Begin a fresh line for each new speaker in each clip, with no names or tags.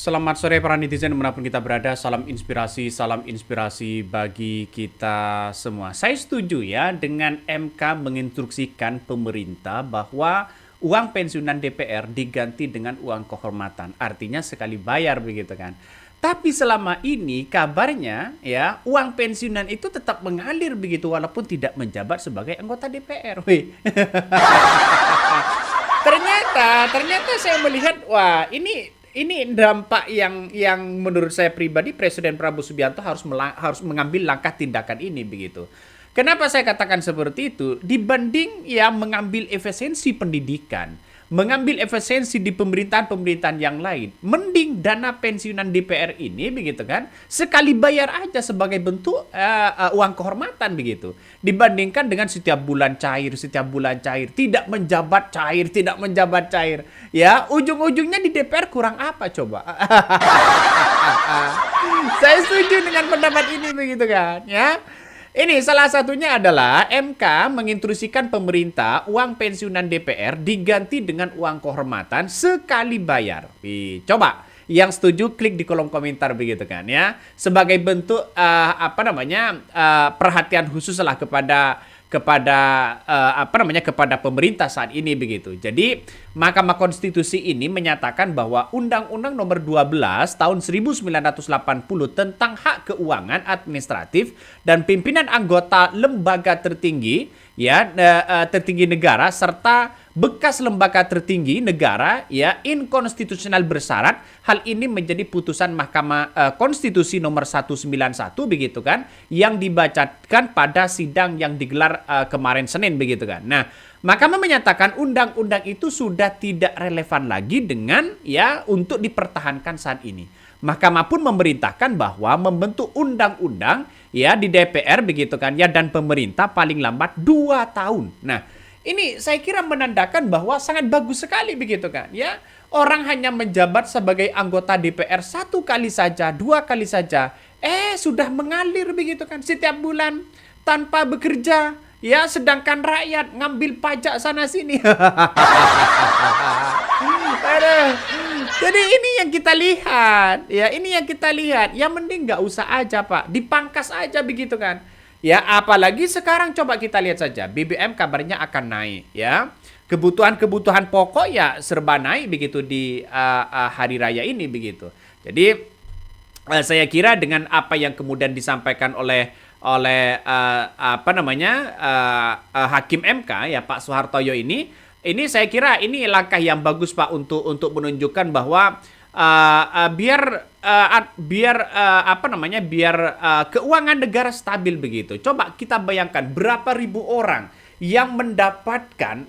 Selamat sore para netizen dimanapun kita berada, salam inspirasi bagi kita semua. Saya setuju ya dengan MK menginstruksikan pemerintah bahwa uang pensiunan DPR diganti dengan uang kehormatan. Artinya sekali bayar begitu kan. Tapi selama ini kabarnya ya uang pensiunan itu tetap mengalir begitu walaupun tidak menjabat sebagai anggota DPR. Wih. ternyata saya melihat wah ini dampak yang menurut saya pribadi Presiden Prabowo Subianto harus mengambil langkah tindakan ini begitu. Kenapa saya katakan seperti itu? Dibanding ya mengambil efisiensi pendidikan, mengambil efisiensi di pemerintahan-pemerintahan yang lain, mending dana pensiunan DPR ini begitu kan, sekali bayar aja sebagai bentuk uang kehormatan begitu. Dibandingkan dengan setiap bulan cair, tidak menjabat cair. Ya, ujung-ujungnya di DPR kurang apa coba? Saya setuju dengan pendapat ini begitu kan, ya. Ini salah satunya adalah MK menginstruksikan pemerintah uang pensiunan DPR diganti dengan uang kehormatan sekali bayar. Coba yang setuju klik di kolom komentar begitu kan ya. Sebagai bentuk perhatian khusus lah kepada pemerintah saat ini begitu. Jadi Mahkamah Konstitusi ini menyatakan bahwa Undang-Undang Nomor 12 Tahun 1980 tentang hak keuangan administratif dan pimpinan anggota lembaga tertinggi tertinggi negara serta bekas lembaga tertinggi negara ya inkonstitusional bersyarat. Hal ini menjadi putusan Mahkamah Konstitusi nomor 191 begitu kan yang dibacakan pada sidang yang digelar kemarin Senin begitu kan. Nah, Mahkamah menyatakan undang-undang itu sudah tidak relevan lagi dengan ya untuk dipertahankan saat ini. Mahkamah pun memerintahkan bahwa membentuk undang-undang ya di DPR begitu kan ya dan pemerintah paling lambat 2 tahun. Nah, ini saya kira menandakan bahwa sangat bagus sekali begitu kan ya. Orang hanya menjabat sebagai anggota DPR 1 kali saja, 2 kali saja. Sudah mengalir begitu kan setiap bulan tanpa bekerja. Ya, sedangkan rakyat ngambil pajak sana sini. Jadi ini yang kita lihat. Ya, ini yang kita lihat. Ya mending nggak usah aja, Pak. Dipangkas aja begitu kan. Ya, apalagi sekarang coba kita lihat saja. BBM kabarnya akan naik, ya. Kebutuhan-kebutuhan pokok ya serba naik begitu di hari raya ini begitu. Jadi saya kira dengan apa yang kemudian disampaikan oleh Hakim MK ya Pak Soehartoyo ini saya kira ini langkah yang bagus Pak untuk menunjukkan bahwa biar keuangan negara stabil begitu. Coba kita bayangkan berapa ribu orang yang mendapatkan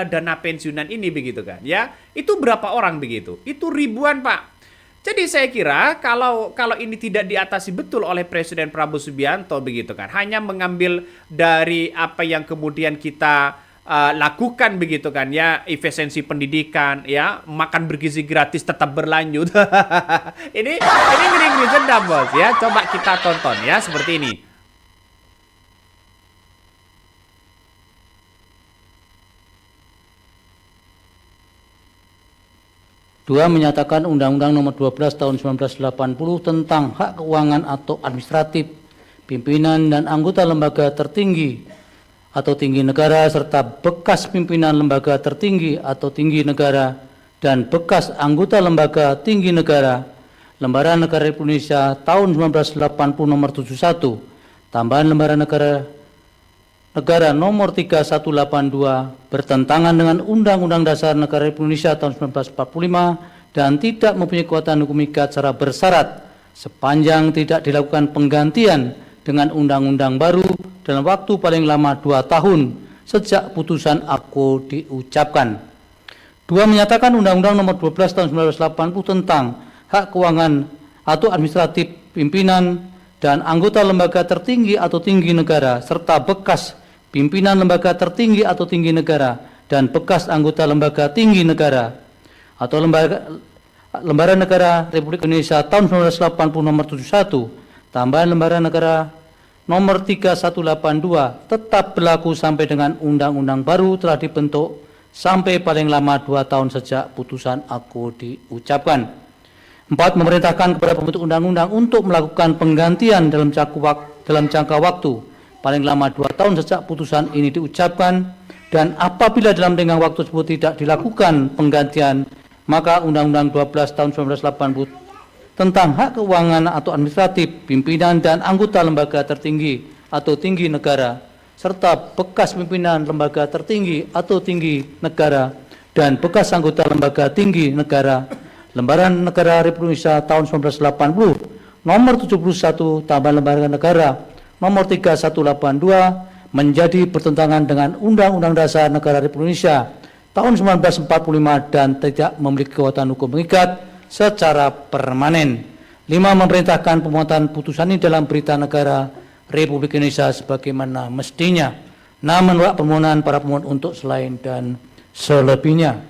dana pensiunan ini begitu kan ya. Itu berapa orang begitu? Itu ribuan Pak. Jadi saya kira kalau ini tidak diatasi betul oleh Presiden Prabowo Subianto begitu kan, hanya mengambil dari apa yang kemudian kita lakukan begitu kan ya, efisiensi pendidikan ya, makan bergizi gratis tetap berlanjut. ini ngeri-ngeri sedap bos ya, coba kita tonton ya seperti ini.
Dua, menyatakan Undang-Undang Nomor 12 Tahun 1980 tentang hak keuangan atau administratif, pimpinan dan anggota lembaga tertinggi atau tinggi negara serta bekas pimpinan lembaga tertinggi atau tinggi negara dan bekas anggota lembaga tinggi negara, Lembaran Negara Republik Indonesia tahun 1980 Nomor 71, tambahan Lembaran Negara Nomor 3182 bertentangan dengan Undang-Undang Dasar Negara Republik Indonesia tahun 1945 dan tidak mempunyai kekuatan hukum ikat secara bersyarat sepanjang tidak dilakukan penggantian dengan undang-undang baru dalam waktu paling lama 2 tahun sejak putusan AKO diucapkan. 2, menyatakan Undang-Undang Nomor 12 tahun 1980 tentang hak keuangan atau administratif pimpinan dan anggota lembaga tertinggi atau tinggi negara serta bekas pimpinan lembaga tertinggi atau tinggi negara dan bekas anggota lembaga tinggi negara atau Lembaran Negara Republik Indonesia tahun 1980 Nomor 71, tambahan Lembaran Negara Nomor 3182 tetap berlaku sampai dengan undang-undang baru telah dibentuk sampai paling lama 2 tahun sejak putusan AKO diucapkan. 4. Memerintahkan kepada pembentuk undang-undang untuk melakukan penggantian dalam jangka waktu paling lama 2 tahun sejak putusan ini diucapkan, dan apabila dalam tenggang waktu tersebut tidak dilakukan penggantian, maka Undang-Undang 12 tahun 1980 tentang hak keuangan atau administratif, pimpinan dan anggota lembaga tertinggi atau tinggi negara, serta bekas pimpinan lembaga tertinggi atau tinggi negara dan bekas anggota lembaga tinggi negara, Lembaran Negara Republik Indonesia tahun 1980, nomor 71 tambahan Lembaran Negara nomor 3182 menjadi bertentangan dengan Undang-Undang Dasar Negara Republik Indonesia tahun 1945 dan tidak memiliki kekuatan hukum mengikat secara permanen. 5. Memerintahkan pemuatan putusan ini dalam berita negara Republik Indonesia sebagaimana mestinya. 6. Menolak permohonan para pemohon untuk selain dan selebihnya.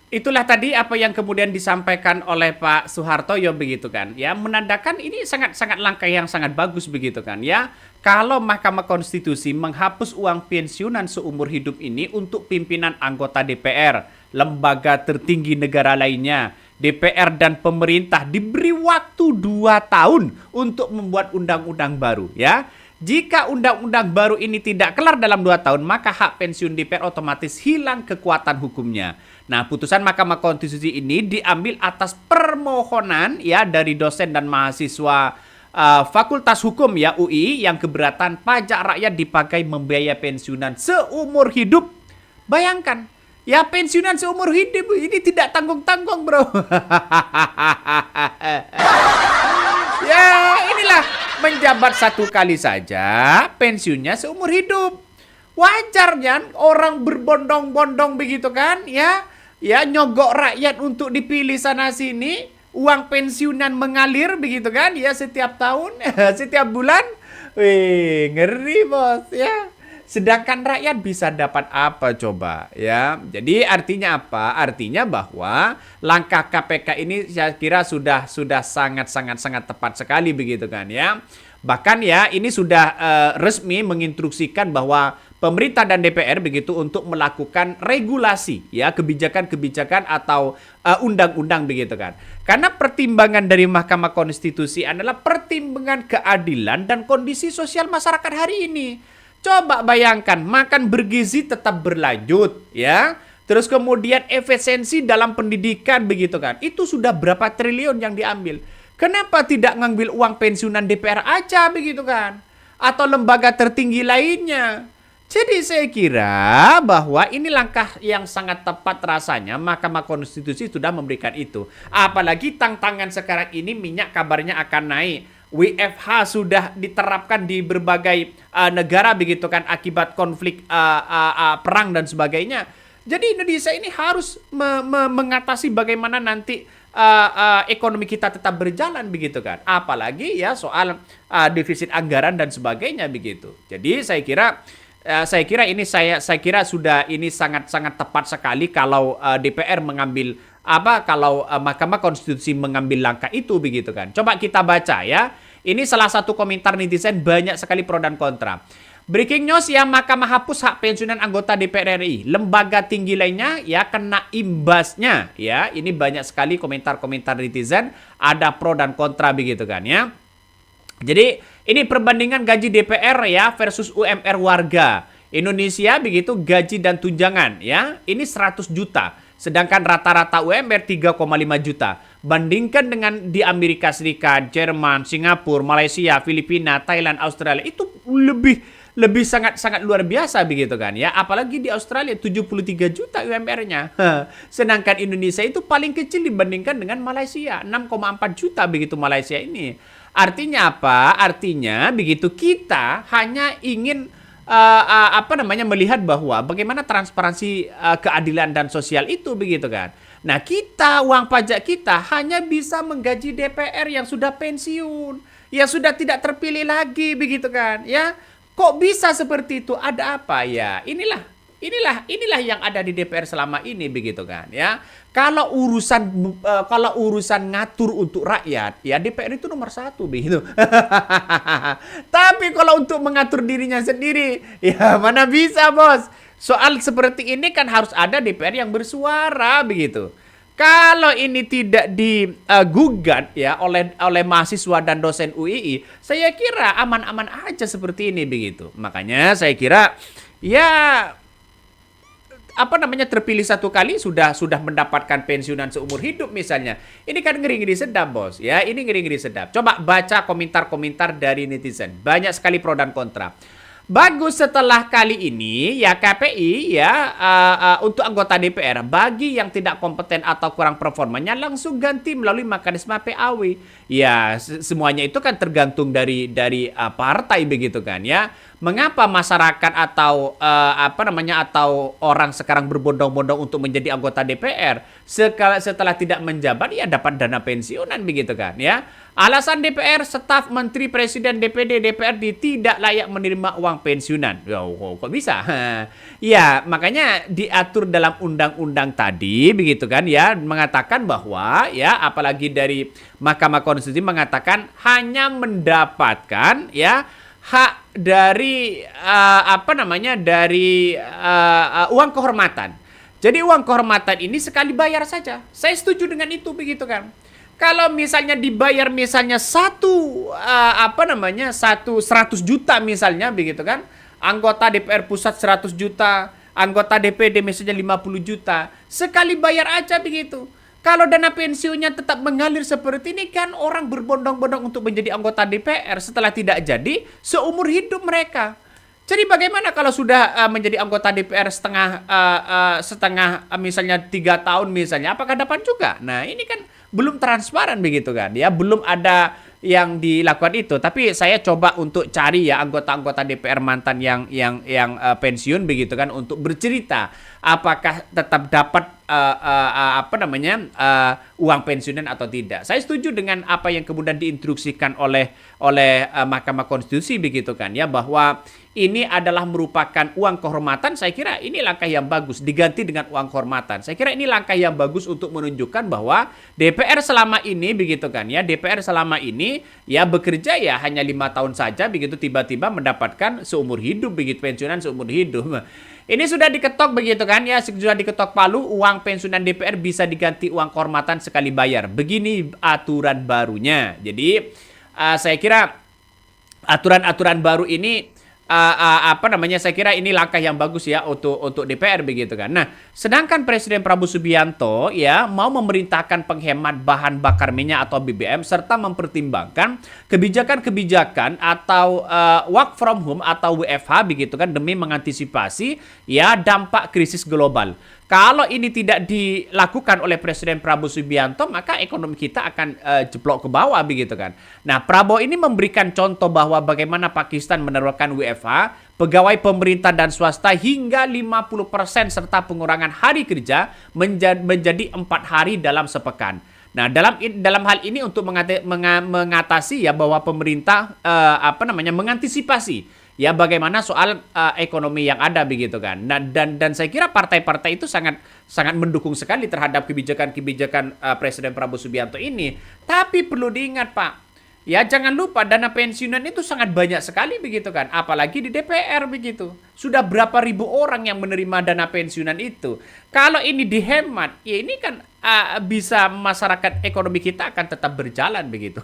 Itulah tadi apa yang kemudian disampaikan oleh Pak Soehartoyo begitu kan, ya, menandakan ini sangat langkah yang sangat bagus begitu kan, ya. Kalau Mahkamah Konstitusi menghapus uang pensiunan seumur hidup ini untuk pimpinan anggota DPR, lembaga tertinggi negara lainnya, DPR dan pemerintah diberi waktu 2 tahun untuk membuat undang-undang baru, ya. Jika undang-undang baru ini tidak kelar dalam 2 tahun, maka hak pensiun DPR otomatis hilang kekuatan hukumnya. Nah, putusan Mahkamah Konstitusi ini diambil atas permohonan ya dari dosen dan mahasiswa Fakultas Hukum ya UI yang keberatan pajak rakyat dipakai membiayai pensiunan seumur hidup. Bayangkan, ya pensiunan seumur hidup ini tidak tanggung-tanggung, bro. Ya, inilah menjabat 1 kali saja pensiunnya seumur hidup. Wajarnya orang berbondong-bondong begitu kan, ya nyogok rakyat untuk dipilih sana sini, uang pensiunan mengalir begitu kan, ya setiap tahun, setiap bulan. Wih, ngeri bos ya. Sedangkan rakyat bisa dapat apa coba ya. Jadi artinya apa? Artinya bahwa langkah KPK ini saya kira sudah sangat tepat sekali begitu kan ya. Bahkan ya ini sudah resmi menginstruksikan bahwa pemerintah dan DPR begitu untuk melakukan regulasi ya kebijakan-kebijakan atau undang-undang begitu kan. Karena pertimbangan dari Mahkamah Konstitusi adalah pertimbangan keadilan dan kondisi sosial masyarakat hari ini. Coba bayangkan, makan bergizi tetap berlanjut ya. Terus kemudian efisiensi dalam pendidikan begitu kan. Itu sudah berapa triliun yang diambil. Kenapa tidak ngambil uang pensiunan DPR aja begitu kan? Atau lembaga tertinggi lainnya. Jadi saya kira bahwa ini langkah yang sangat tepat rasanya Mahkamah Konstitusi sudah memberikan itu. Apalagi tantangan sekarang ini minyak kabarnya akan naik. WFH sudah diterapkan di berbagai negara begitu kan akibat konflik perang dan sebagainya. Jadi Indonesia ini harus mengatasi bagaimana nanti ekonomi kita tetap berjalan begitu kan. Apalagi ya soal defisit anggaran dan sebagainya begitu. Jadi saya kira ini sudah ini sangat tepat sekali kalau DPR mengambil kalau Mahkamah Konstitusi mengambil langkah itu begitu kan. Coba kita baca ya. Ini salah satu komentar netizen, banyak sekali pro dan kontra. Breaking news ya, Mahkamah hapus hak pensiunan anggota DPR RI. Lembaga tinggi lainnya ya kena imbasnya ya. Ini banyak sekali komentar-komentar netizen, ada pro dan kontra begitu kan ya. Jadi ini perbandingan gaji DPR ya versus UMR warga. Indonesia begitu gaji dan tunjangan ya. Ini 100 juta. Sedangkan rata-rata UMR 3,5 juta. Bandingkan dengan di Amerika Serikat, Jerman, Singapura, Malaysia, Filipina, Thailand, Australia. Itu lebih sangat luar biasa begitu kan ya. Apalagi di Australia 73 juta UMR-nya. Sedangkan Indonesia itu paling kecil dibandingkan dengan Malaysia. 6,4 juta begitu Malaysia ini. Artinya apa? Artinya begitu kita hanya ingin melihat bahwa bagaimana transparansi keadilan dan sosial itu begitu kan. Nah, uang pajak kita hanya bisa menggaji DPR yang sudah pensiun, yang sudah tidak terpilih lagi begitu kan. Ya, kok bisa seperti itu? Ada apa ya? Inilah yang ada di DPR selama ini begitu kan ya. Kalau urusan ngatur untuk rakyat ya DPR itu nomor 1 begitu. Tapi kalau untuk mengatur dirinya sendiri ya mana bisa bos. soal seperti ini kan harus ada DPR yang bersuara begitu. Kalau ini tidak digugat ya oleh mahasiswa dan dosen UII, saya kira aman-aman aja seperti ini begitu. Makanya saya kira ya terpilih satu kali sudah mendapatkan pensiunan seumur hidup misalnya. Ini kan ngeri-ngeri sedap, Bos. Ya, ini ngeri-ngeri sedap. Coba baca komentar-komentar dari netizen. Banyak sekali pro dan kontra. Bagus setelah kali ini ya KPI ya untuk anggota DPR bagi yang tidak kompeten atau kurang performanya langsung ganti melalui mekanisme PAW. Ya semuanya itu kan tergantung dari partai begitu kan ya. Mengapa masyarakat atau atau orang sekarang berbondong-bondong untuk menjadi anggota DPR setelah tidak menjabat ya dapat dana pensiunan begitu kan ya. Alasan DPR, staf, menteri, presiden, DPD, DPRD tidak layak menerima uang pensiunan. Kok bisa? Ya, makanya diatur dalam undang-undang tadi begitu kan ya, mengatakan bahwa ya apalagi dari Mahkamah Konstitusi mengatakan hanya mendapatkan ya hak dari uang kehormatan. Jadi uang kehormatan ini sekali bayar saja. Saya setuju dengan itu begitu kan. Kalau misalnya dibayar misalnya 100 juta misalnya begitu kan. Anggota DPR pusat 100 juta, anggota DPD misalnya 50 juta. Sekali bayar aja begitu. Kalau dana pensiunnya tetap mengalir seperti ini kan orang berbondong-bondong untuk menjadi anggota DPR setelah tidak jadi seumur hidup mereka. Jadi bagaimana kalau sudah menjadi anggota DPR setengah misalnya 3 tahun misalnya, apakah dapat juga? Nah ini kan belum transparan begitu kan ya, belum ada yang dilakukan itu. Tapi saya coba untuk cari ya anggota-anggota DPR mantan yang pensiun begitu kan untuk bercerita apakah tetap dapat uang pensiunan atau tidak. Saya setuju dengan apa yang kemudian diinstruksikan oleh Mahkamah Konstitusi begitu kan ya, bahwa ini adalah merupakan uang kehormatan. Saya kira ini langkah yang bagus diganti dengan uang kehormatan. Saya kira ini langkah yang bagus untuk menunjukkan bahwa DPR selama ini begitu kan ya, DPR selama ini ya bekerja ya hanya 5 tahun saja begitu, tiba-tiba mendapatkan seumur hidup begitu, pensiunan seumur hidup. Ini sudah diketok begitu kan ya, sudah diketok palu, uang pensiunan DPR bisa diganti uang kehormatan sekali bayar. Begini aturan barunya. Jadi saya kira aturan-aturan baru ini saya kira ini langkah yang bagus ya untuk DPR begitu kan. Nah, sedangkan Presiden Prabowo Subianto ya mau memerintahkan penghemat bahan bakar minyak atau BBM serta mempertimbangkan kebijakan-kebijakan atau work from home atau WFH begitu kan demi mengantisipasi ya dampak krisis global. Kalau ini tidak dilakukan oleh Presiden Prabowo Subianto, maka ekonomi kita akan jeblok ke bawah begitu kan. Nah, Prabowo ini memberikan contoh bahwa bagaimana Pakistan menerapkan WFH, pegawai pemerintah dan swasta hingga 50% serta pengurangan hari kerja menjadi 4 hari dalam sepekan. Nah, dalam hal ini untuk mengatasi ya bahwa pemerintah mengantisipasi ya bagaimana soal ekonomi yang ada begitu kan. Nah, dan saya kira partai-partai itu sangat mendukung sekali terhadap kebijakan Presiden Prabowo Subianto ini. Tapi perlu diingat Pak, ya jangan lupa dana pensiunan itu sangat banyak sekali begitu kan. Apalagi di DPR begitu. Sudah berapa ribu orang yang menerima dana pensiunan itu. Kalau ini dihemat, ya ini kan bisa masyarakat ekonomi kita akan tetap berjalan begitu.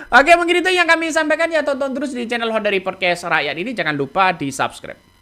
Oke, mungkin itu yang kami sampaikan ya. Tonton terus di channel Honda Podcast Rakyat ini. Jangan lupa di subscribe.